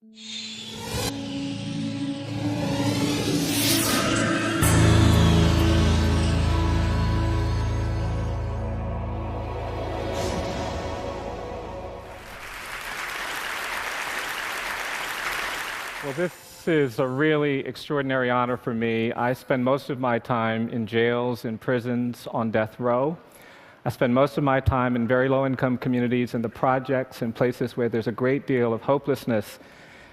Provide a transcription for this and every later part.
Well, this is a really extraordinary honor for me. I spend most of my time in jails, in prisons, on death row. I spend most of my time in very low-income communities, in the projects, and places where there's a great deal of hopelessness.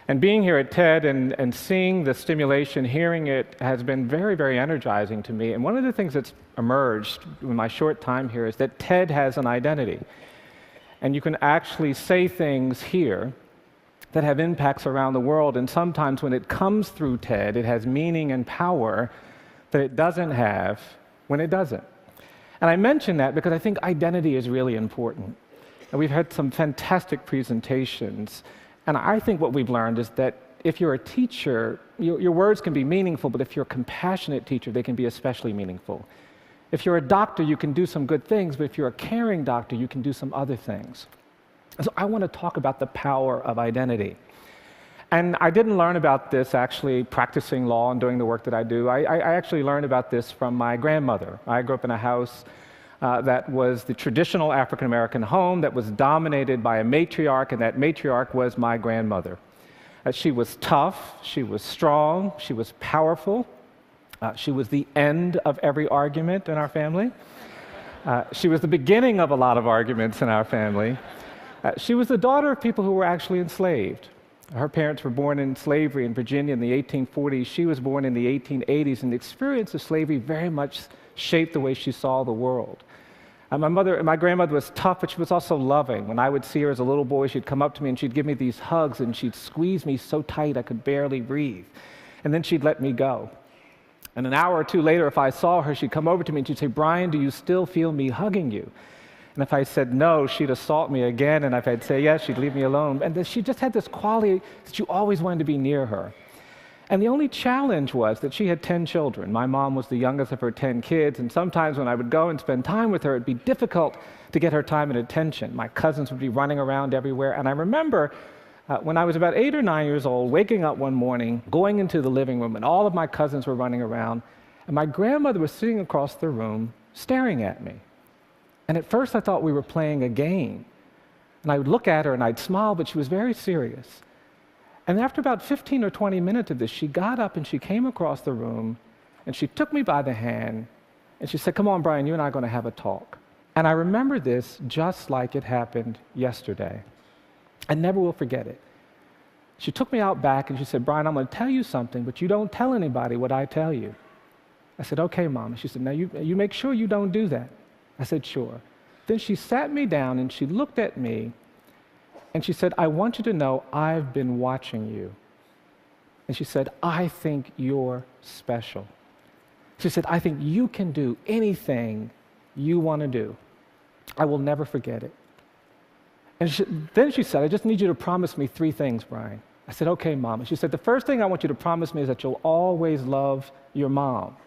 And being here at TED and seeing the stimulation, hearing it, has been very, very energizing to me. And one of the things that's emerged in my short time here is that TED has an identity. And you can actually say things here that have impacts around the world, and sometimes when it comes through TED, it has meaning and power that it doesn't have when it doesn't. And I mention that because I think identity is really important. And we've had some fantastic presentations, and I think what we've learned is that if you're a teacher, your words can be meaningful, but if you're a compassionate teacher, they can be especially meaningful. If you're a doctor, you can do some good things, but if you're a caring doctor, you can do some other things. So I want to talk about the power of identity. And I didn't learn about this actually practicing law and doing the work that I do. I actually learned about this from my grandmother. I grew up in a house that was the traditional African-American home that was dominated by a matriarch, and that matriarch was my grandmother. She was tough, she was strong, she was powerful. She was the end of every argument in our family. She was the beginning of a lot of arguments in our family. She was the daughter of people who were actually enslaved. Her parents were born in slavery in Virginia in the 1840s. She was born in the 1880s, and the experience of slavery very much shaped the way she saw the world. My grandmother was tough, but she was also loving. When I would see her as a little boy, she'd come up to me and she'd give me these hugs, and she'd squeeze me so tight I could barely breathe. And then she'd let me go. And an hour or two later, if I saw her, she'd come over to me and she'd say, "Bryan, do you still feel me hugging you?" And if I said no, she'd assault me again, and if I'd say yes, she'd leave me alone. And she just had this quality that you always wanted to be near her. And the only challenge was that she had 10 children. My mom was the youngest of her 10 kids, and sometimes when I would go and spend time with her, it'd be difficult to get her time and attention. My cousins would be running around everywhere, and I remember when I was about 8 or 9 years old, waking up one morning, going into the living room, and all of my cousins were running around, and my grandmother was sitting across the room staring at me. And at first I thought we were playing a game. And I would look at her and I'd smile, but she was very serious. And after about 15 or 20 minutes of this, she got up and she came across the room and she took me by the hand and she said, "Come on, Bryan, you and I are going to have a talk." And I remember this just like it happened yesterday. I never will forget it. She took me out back and she said, "Bryan, I'm going to tell you something, but you don't tell anybody what I tell you." I said, "Okay, Mom." And she said, "Now you make sure you don't do that." I said, "Sure." Then she sat me down and she looked at me and she said, "I want you to know I've been watching you." And she said, "I think you're special." She said, "I think you can do anything you want to do." I will never forget it. And then she said, "I just need you to promise me 3 things, Bryan." I said, "Okay, Mom." And she said, "The first thing I want you to promise me is that you'll always love your mom."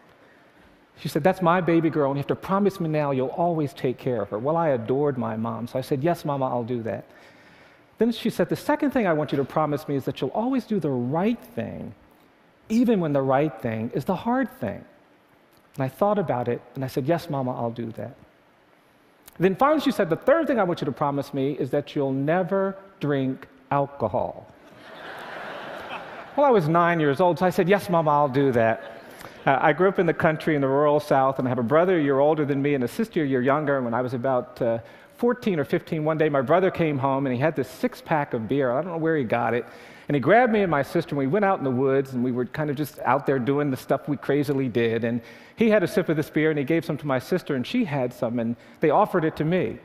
She said, "That's my baby girl, and you have to promise me now you'll always take care of her." Well, I adored my mom, so I said, "Yes, Mama, I'll do that." Then she said, "The second thing I want you to promise me is that you'll always do the right thing, even when the right thing is the hard thing." And I thought about it, and I said, "Yes, Mama, I'll do that." Then finally she said, "The third thing I want you to promise me is that you'll never drink alcohol." Well, I was 9 years old, so I said, "Yes, Mama, I'll do that." I grew up in the country in the rural South, and I have a brother a year older than me and a sister a year younger. And when I was about 14 or 15, one day my brother came home, and he had this 6-pack of beer. I don't know where he got it. And he grabbed me and my sister, and we went out in the woods, and we were kind of just out there doing the stuff we crazily did. And he had a sip of this beer, and he gave some to my sister, and she had some, and they offered it to me. And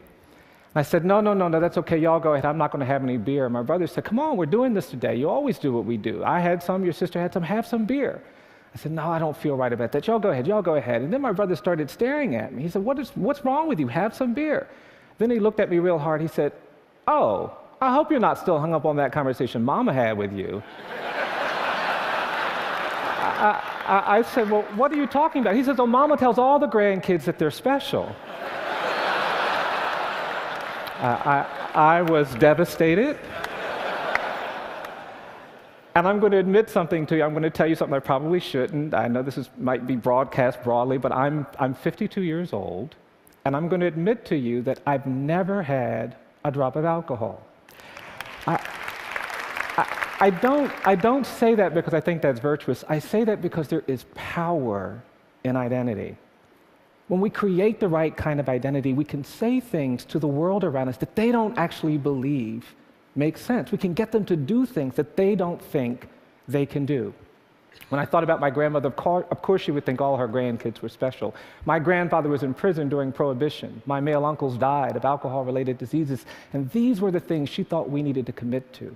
I said, no, that's okay. Y'all go ahead. I'm not going to have any beer." And my brother said, "Come on, we're doing this today. You always do what we do. I had some, your sister had some, have some beer." I said, "No, I don't feel right about that. Y'all go ahead. And then my brother started staring at me. He said, what's wrong with you? Have some beer." Then he looked at me real hard. He said, "Oh, I hope you're not still hung up on that conversation Mama had with you." I said, "Well, what are you talking about?" He says, "Oh, Mama tells all the grandkids that they're special." I was devastated. And I'm going to admit something to you. I'm going to tell you something I probably shouldn't. I know this might be broadcast broadly, but I'm 52 years old, and I'm going to admit to you that I've never had a drop of alcohol. I don't say that because I think that's virtuous. I say that because there is power in identity. When we create the right kind of identity, we can say things to the world around us that they don't actually believe make sense. We can get them to do things that they don't think they can do. When I thought about my grandmother, of course she would think all her grandkids were special. My grandfather was in prison during Prohibition. My male uncles died of alcohol-related diseases, and these were the things she thought we needed to commit to.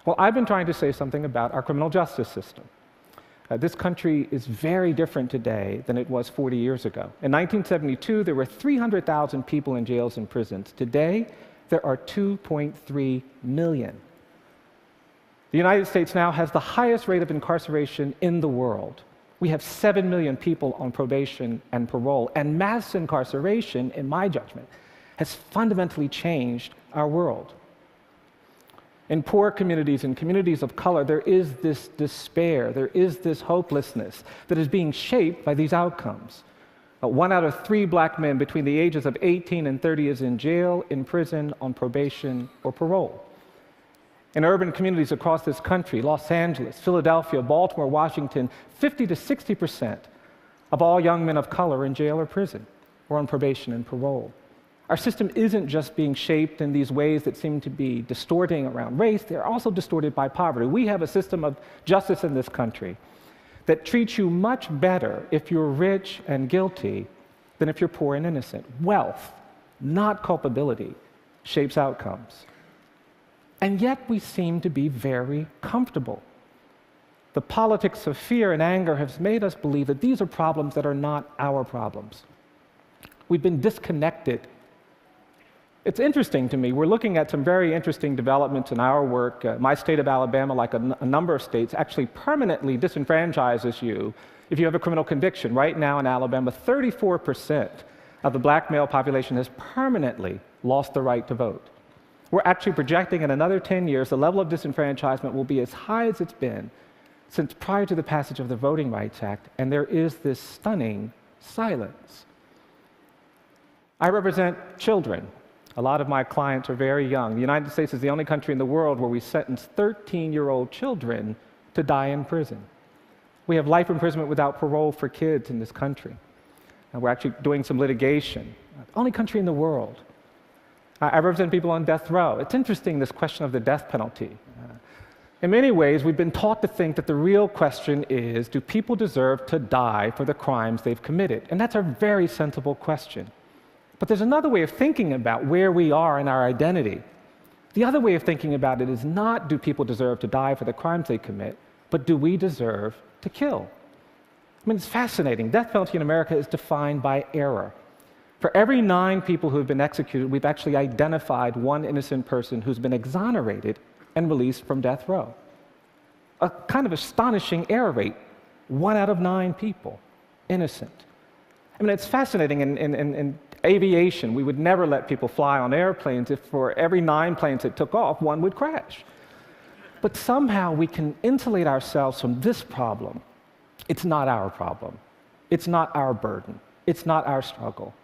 Well, I've been trying to say something about our criminal justice system. This country is very different today than it was 40 years ago. In 1972, there were 300,000 people in jails and prisons. Today, there are 2.3 million. The United States now has the highest rate of incarceration in the world. We have 7 million people on probation and parole, and mass incarceration, in my judgment, has fundamentally changed our world. In poor communities and communities of color, there is this despair, there is this hopelessness that is being shaped by these outcomes. 1 out of 3 black men between the ages of 18 and 30 is in jail, in prison, on probation, or parole. In urban communities across this country, Los Angeles, Philadelphia, Baltimore, Washington, 50 to 60% of all young men of color are in jail or prison, or on probation and parole. Our system isn't just being shaped in these ways that seem to be distorting around race, they're also distorted by poverty. We have a system of justice in this country that treats you much better if you're rich and guilty than if you're poor and innocent. Wealth, not culpability, shapes outcomes. And yet we seem to be very comfortable. The politics of fear and anger has made us believe that these are problems that are not our problems. We've been disconnected. It's interesting to me, we're looking at some very interesting developments in our work. My state of Alabama, like a number of states, actually permanently disenfranchises you if you have a criminal conviction. Right now in Alabama, 34% of the black male population has permanently lost the right to vote. We're actually projecting in another 10 years, the level of disenfranchisement will be as high as it's been since prior to the passage of the Voting Rights Act, and there is this stunning silence. I represent children. A lot of my clients are very young. The United States is the only country in the world where we sentence 13-year-old children to die in prison. We have life imprisonment without parole for kids in this country. And we're actually doing some litigation. Only country in the world. I represent people on death row. It's interesting, this question of the death penalty. In many ways, we've been taught to think that the real question is, do people deserve to die for the crimes they've committed? And that's a very sensible question. But there's another way of thinking about where we are in our identity. The other way of thinking about it is not, do people deserve to die for the crimes they commit, but do we deserve to kill? I mean, it's fascinating. Death penalty in America is defined by error. For every 9 people who have been executed, we've actually identified 1 innocent person who's been exonerated and released from death row. A kind of astonishing error rate. 1 out of 9 people, innocent. I mean, it's fascinating. In aviation, we would never let people fly on airplanes if for every 9 planes that took off, 1 would crash. But somehow we can insulate ourselves from this problem. It's not our problem. It's not our burden. It's not our struggle.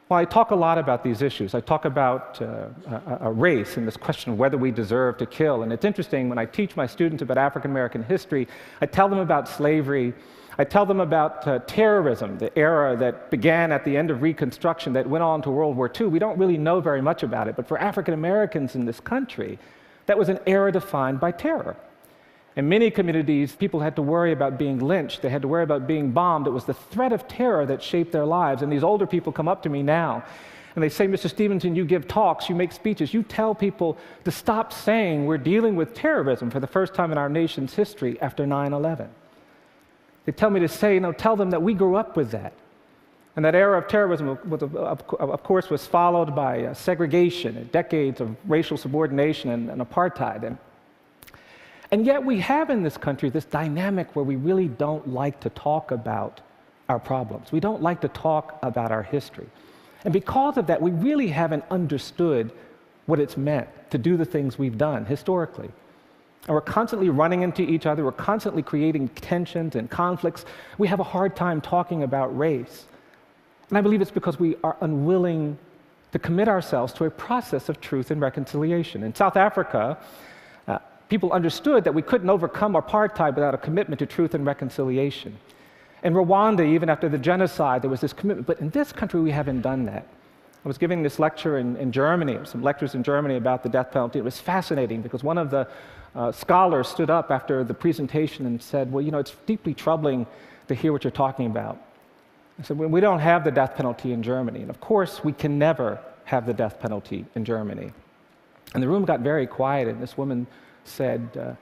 Well, I talk a lot about these issues. I talk about a race and this question of whether we deserve to kill. And it's interesting, when I teach my students about African American history, I tell them about slavery. I tell them about terrorism, the era that began at the end of Reconstruction that went on to World War II. We don't really know very much about it, but for African Americans in this country, that was an era defined by terror. In many communities, people had to worry about being lynched. They had to worry about being bombed. It was the threat of terror that shaped their lives. And these older people come up to me now, and they say, Mr. Stevenson, you give talks, you make speeches, you tell people to stop saying we're dealing with terrorism for the first time in our nation's history after 9/11. They tell me to say, tell them that we grew up with that. And that era of terrorism, of course, was followed by segregation and decades of racial subordination and apartheid. And yet we have in this country this dynamic where we really don't like to talk about our problems. We don't like to talk about our history. And because of that, we really haven't understood what it's meant to do the things we've done historically. and we're constantly running into each other, we're constantly creating tensions and conflicts, we have a hard time talking about race. And I believe it's because we are unwilling to commit ourselves to a process of truth and reconciliation. In South Africa, people understood that we couldn't overcome apartheid without a commitment to truth and reconciliation. In Rwanda, even after the genocide, there was this commitment. But in this country, we haven't done that. I was giving this lecture in Germany, some lectures in Germany about the death penalty. It was fascinating because one of the scholars stood up after the presentation and said, well, you know, it's deeply troubling to hear what you're talking about. I said, well, we don't have the death penalty in Germany. And of course, we can never have the death penalty in Germany. And the room got very quiet, and this woman said,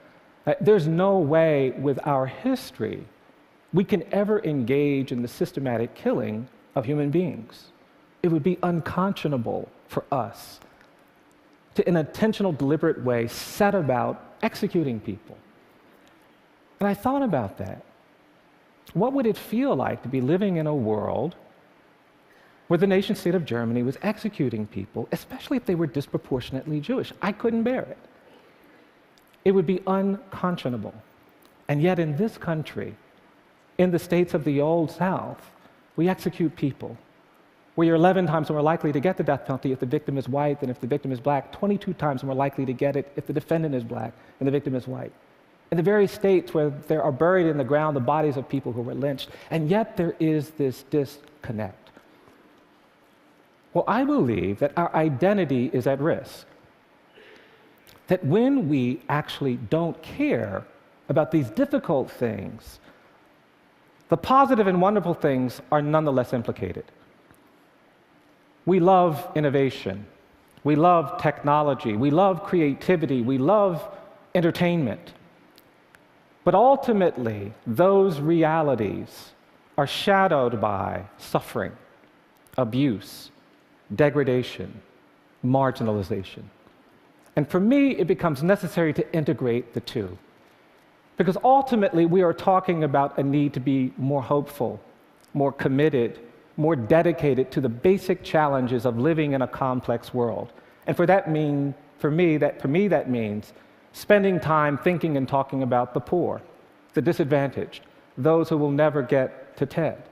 there's no way with our history we can ever engage in the systematic killing of human beings. It would be unconscionable for us to, in an intentional, deliberate way, set about executing people. And I thought about that. What would it feel like to be living in a world where the nation-state of Germany was executing people, especially if they were disproportionately Jewish? I couldn't bear it. It would be unconscionable. And yet in this country, in the states of the Old South, we execute people where you're 11 times more likely to get the death penalty if the victim is white than if the victim is black, 22 times more likely to get it if the defendant is black and the victim is white. In the very states where there are buried in the ground the bodies of people who were lynched, and yet there is this disconnect. Well, I believe that our identity is at risk. That when we actually don't care about these difficult things, the positive and wonderful things are nonetheless implicated. We love innovation. We love technology. We love creativity. We love entertainment. But ultimately, those realities are shadowed by suffering, abuse, degradation, marginalization. And for me, it becomes necessary to integrate the two. Because ultimately, we are talking about a need to be more hopeful, more committed, more dedicated to the basic challenges of living in a complex world. And for me, that means spending time thinking and talking about the poor, the disadvantaged, those who will never get to TED.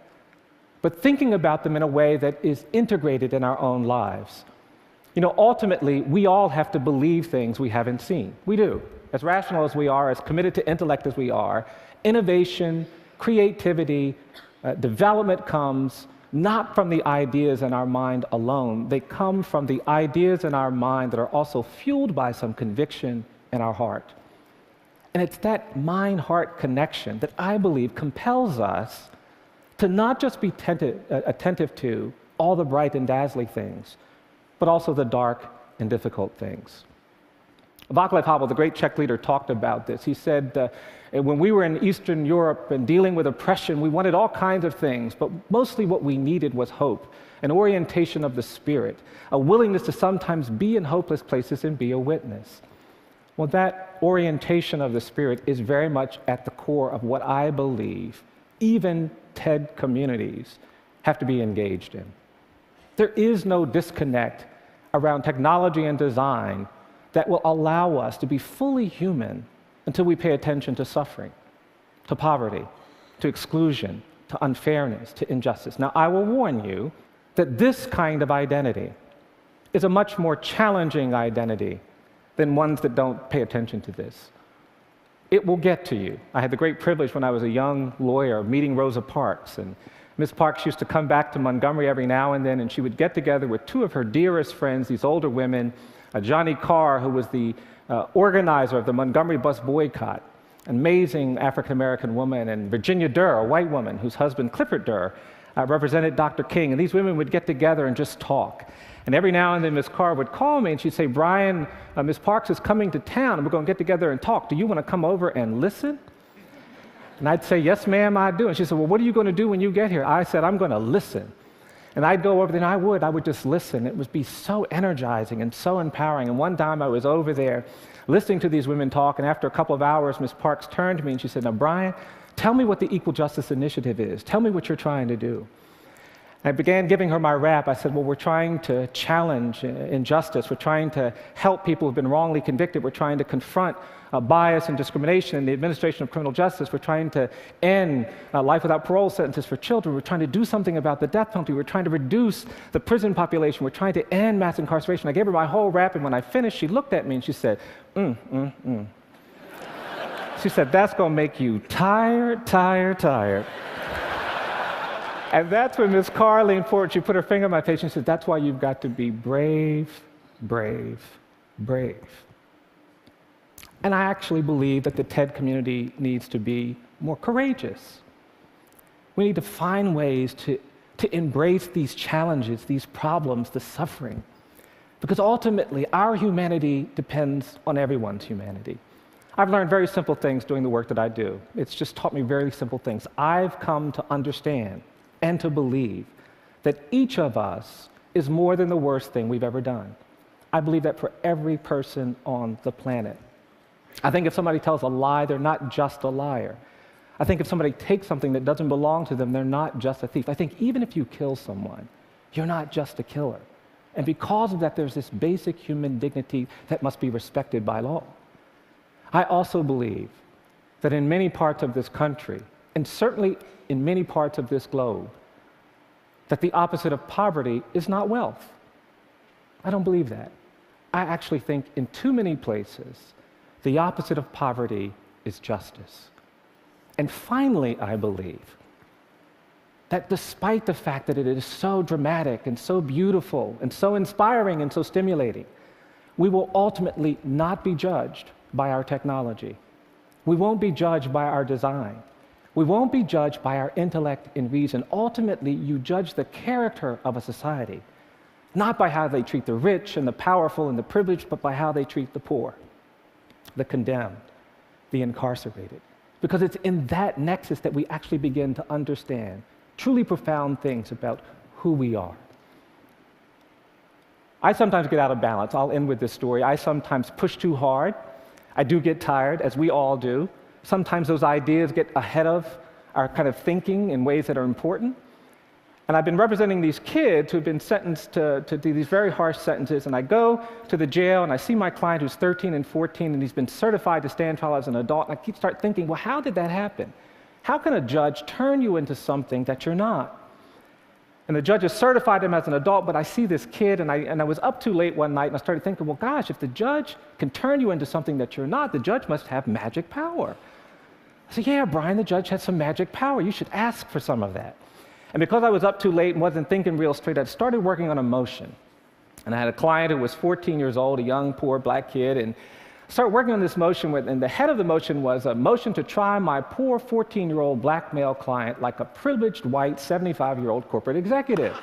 But thinking about them in a way that is integrated in our own lives. You know, ultimately, we all have to believe things we haven't seen. We do. As rational as we are, as committed to intellect as we are, innovation, creativity, development comes not from the ideas in our mind alone. They come from the ideas in our mind that are also fueled by some conviction in our heart. And it's that mind-heart connection that I believe compels us to not just be attentive to all the bright and dazzling things, but also the dark and difficult things. Václav Havel, the great Czech leader, talked about this. He said, when we were in Eastern Europe and dealing with oppression, we wanted all kinds of things, but mostly what we needed was hope, an orientation of the spirit, a willingness to sometimes be in hopeless places and be a witness. Well, that orientation of the spirit is very much at the core of what I believe even TED communities have to be engaged in. There is no disconnect around technology and design that will allow us to be fully human until we pay attention to suffering, to poverty, to exclusion, to unfairness, to injustice. Now, I will warn you that this kind of identity is a much more challenging identity than ones that don't pay attention to this. It will get to you. I had the great privilege when I was a young lawyer of meeting Rosa Parks, and Ms. Parks used to come back to Montgomery every now and then, and she would get together with two of her dearest friends, these older women, Johnny Carr, who was the organizer of the Montgomery bus boycott, an amazing African-American woman, and Virginia Durr, a white woman whose husband, Clifford Durr, represented Dr. King. And these women would get together and just talk. And every now and then, Ms. Carr would call me, and she'd say, Bryan, Ms. Parks is coming to town, and we're going to get together and talk. Do you want to come over and listen? And I'd say, yes, ma'am, I do. And she said, well, what are you going to do when you get here? I said, I'm going to listen. And I'd go over there, and I would just listen. It would be so energizing and so empowering. And one time I was over there listening to these women talk, and after a couple of hours, Ms. Parks turned to me and she said, now, Bryan, tell me what the Equal Justice Initiative is. Tell me what you're trying to do. I began giving her my rap. I said, well, we're trying to challenge injustice. We're trying to help people who've been wrongly convicted. We're trying to confront bias and discrimination in the administration of criminal justice. We're trying to end life without parole sentences for children. We're trying to do something about the death penalty. We're trying to reduce the prison population. We're trying to end mass incarceration. I gave her my whole rap, and when I finished, she looked at me and she said, She said, that's going to make you tired, tired, tired. And that's when Miss Carr leaned forward. She put her finger on my face and said, that's why you've got to be brave, brave, brave. And I actually believe that the TED community needs to be more courageous. We need to find ways to embrace these challenges, these problems, the suffering. Because ultimately, our humanity depends on everyone's humanity. I've learned very simple things doing the work that I do. It's just taught me very simple things. I've come to understand and to believe that each of us is more than the worst thing we've ever done. I believe that for every person on the planet. I think if somebody tells a lie, they're not just a liar. I think if somebody takes something that doesn't belong to them, they're not just a thief. I think even if you kill someone, you're not just a killer. And because of that, there's this basic human dignity that must be respected by law. I also believe that in many parts of this country, and certainly in many parts of this globe, that the opposite of poverty is not wealth. I don't believe that. I actually think in too many places, the opposite of poverty is justice. And finally, I believe that despite the fact that it is so dramatic and so beautiful and so inspiring and so stimulating, we will ultimately not be judged by our technology. We won't be judged by our design. We won't be judged by our intellect and reason. Ultimately, you judge the character of a society, not by how they treat the rich and the powerful and the privileged, but by how they treat the poor, the condemned, the incarcerated. Because it's in that nexus that we actually begin to understand truly profound things about who we are. I sometimes get out of balance. I'll end with this story. I sometimes push too hard. I do get tired, as we all do. Sometimes those ideas get ahead of our kind of thinking in ways that are important. And I've been representing these kids who've been sentenced to do these very harsh sentences, and I go to the jail and I see my client who's 13 and 14, and he's been certified to stand trial as an adult, and I start thinking, well, how did that happen? How can a judge turn you into something that you're not? And the judge has certified him as an adult, but I see this kid, and I was up too late one night, and I started thinking, well, gosh, if the judge can turn you into something that you're not, the judge must have magic power. I said, yeah, Bryan, the judge has some magic power. You should ask for some of that. And because I was up too late and wasn't thinking real straight, I started working on a motion. And I had a client who was 14 years old, a young, poor black kid, and I started working on this motion, and the head of the motion was a motion to try my poor 14-year-old black male client like a privileged white 75-year-old corporate executive.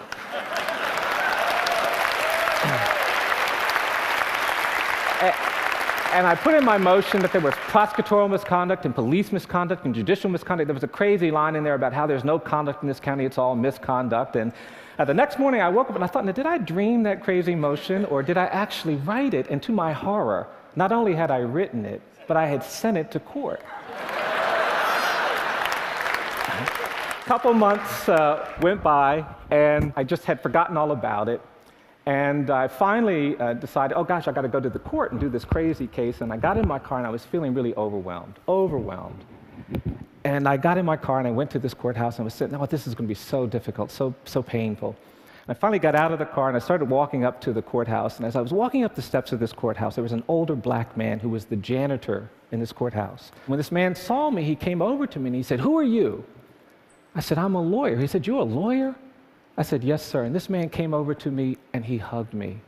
And I put in my motion that there was prosecutorial misconduct and police misconduct and judicial misconduct. There was a crazy line in there about how there's no conduct in this county, it's all misconduct. And the next morning I woke up and I thought, now, did I dream that crazy motion or did I actually write it? And to my horror, not only had I written it, but I had sent it to court. A couple months went by and I just had forgotten all about it. And I finally decided, oh gosh, I got to go to the court and do this crazy case. And I got in my car and I was feeling really overwhelmed. And I got in my car and I went to this courthouse and I was sitting, oh, this is going to be so difficult, so painful. And I finally got out of the car and I started walking up to the courthouse. And as I was walking up the steps of this courthouse, there was an older black man who was the janitor in this courthouse. When this man saw me, he came over to me and he said, who are you? I said, I'm a lawyer. He said, you're a lawyer? I said, yes, sir. And this man came over to me and he hugged me.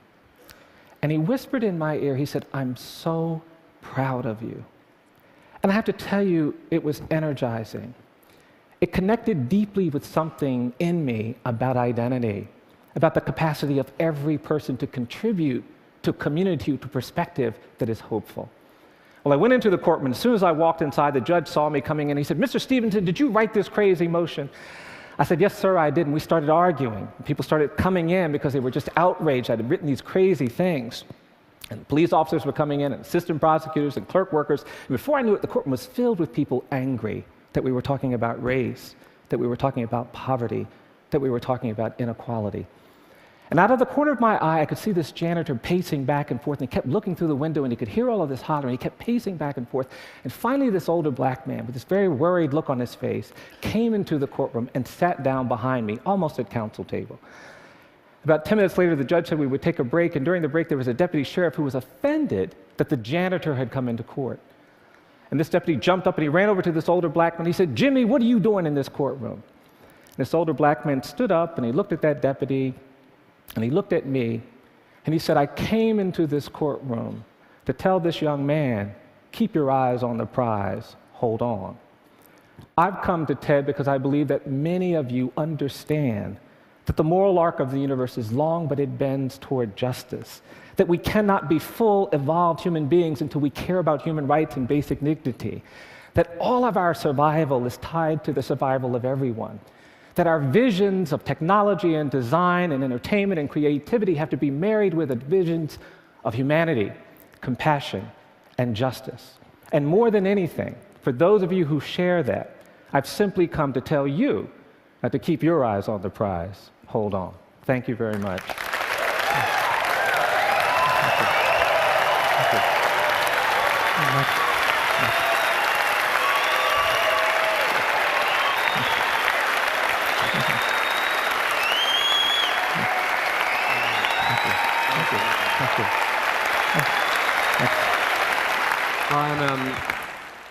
And he whispered in my ear, he said, I'm so proud of you. And I have to tell you, it was energizing. It connected deeply with something in me about identity, about the capacity of every person to contribute to a community, to perspective that is hopeful. Well, I went into the courtroom, and as soon as I walked inside, the judge saw me coming in. He said, Mr. Stevenson, did you write this crazy motion? I said, yes, sir, I did, and we started arguing. People started coming in because they were just outraged. I had written these crazy things. And police officers were coming in, and assistant prosecutors and clerk workers. And before I knew it, the courtroom was filled with people angry that we were talking about race, that we were talking about poverty, that we were talking about inequality. And out of the corner of my eye, I could see this janitor pacing back and forth, and he kept looking through the window, and he could hear all of this hollering. He kept pacing back and forth. And finally, this older black man, with this very worried look on his face, came into the courtroom and sat down behind me, almost at counsel table. About 10 minutes later, the judge said we would take a break, and during the break, there was a deputy sheriff who was offended that the janitor had come into court. And this deputy jumped up, and he ran over to this older black man. He said, "Jimmy, what are you doing in this courtroom?" And this older black man stood up, and he looked at that deputy, and he looked at me, and he said, "I came into this courtroom to tell this young man, keep your eyes on the prize, hold on." I've come to TED because I believe that many of you understand that the moral arc of the universe is long, but it bends toward justice, that we cannot be full, evolved human beings until we care about human rights and basic dignity, that all of our survival is tied to the survival of everyone, that our visions of technology and design and entertainment and creativity have to be married with the visions of humanity, compassion, and justice. And more than anything, for those of you who share that, I've simply come to tell you to keep your eyes on the prize. Hold on. Thank you very much. Bryan,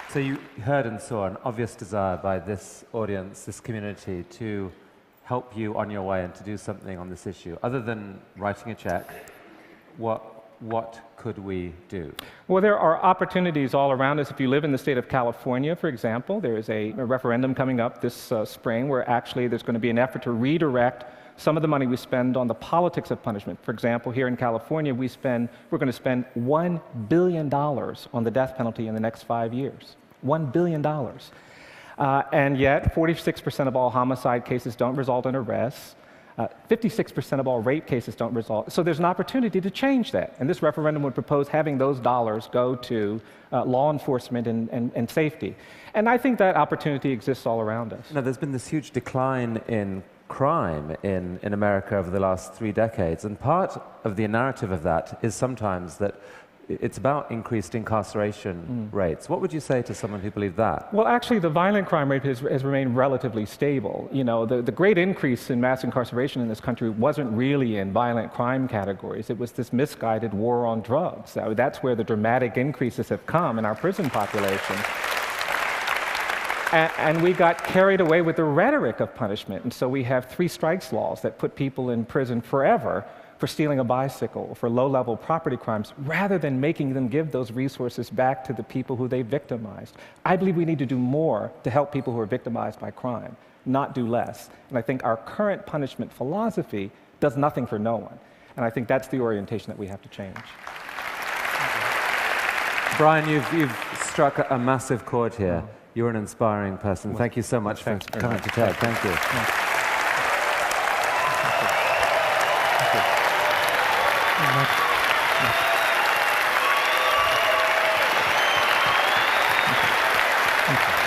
so you heard and saw an obvious desire by this audience, this community, to help you on your way and to do something on this issue. Other than writing a check, what could we do? Well, there are opportunities all around us. If you live in the state of California, for example, there is a referendum coming up this spring where actually there's going to be an effort to redirect some of the money we spend on the politics of punishment. For example, here in California, we're going to spend $1 billion on the death penalty in the next 5 years. $1 billion. And yet, 46% of all homicide cases don't result in arrests. 56% of all rape cases don't result. So there's an opportunity to change that. And this referendum would propose having those dollars go to law enforcement and safety. And I think that opportunity exists all around us. Now, there's been this huge decline in crime in America over the last 3 decades. And part of the narrative of that is sometimes that it's about increased incarceration rates. What would you say to someone who believed that? Well, actually, the violent crime rate has remained relatively stable. You know, the great increase in mass incarceration in this country wasn't really in violent crime categories. It was this misguided war on drugs. That's where the dramatic increases have come in our prison population. And we got carried away with the rhetoric of punishment. And so we have 3 strikes laws that put people in prison forever for stealing a bicycle, for low-level property crimes, rather than making them give those resources back to the people who they victimized. I believe we need to do more to help people who are victimized by crime, not do less. And I think our current punishment philosophy does nothing for no one. And I think that's the orientation that we have to change. Bryan, you've struck a massive chord here. You're an inspiring person. Thank you so much for coming to TED. Thank you. Thank you.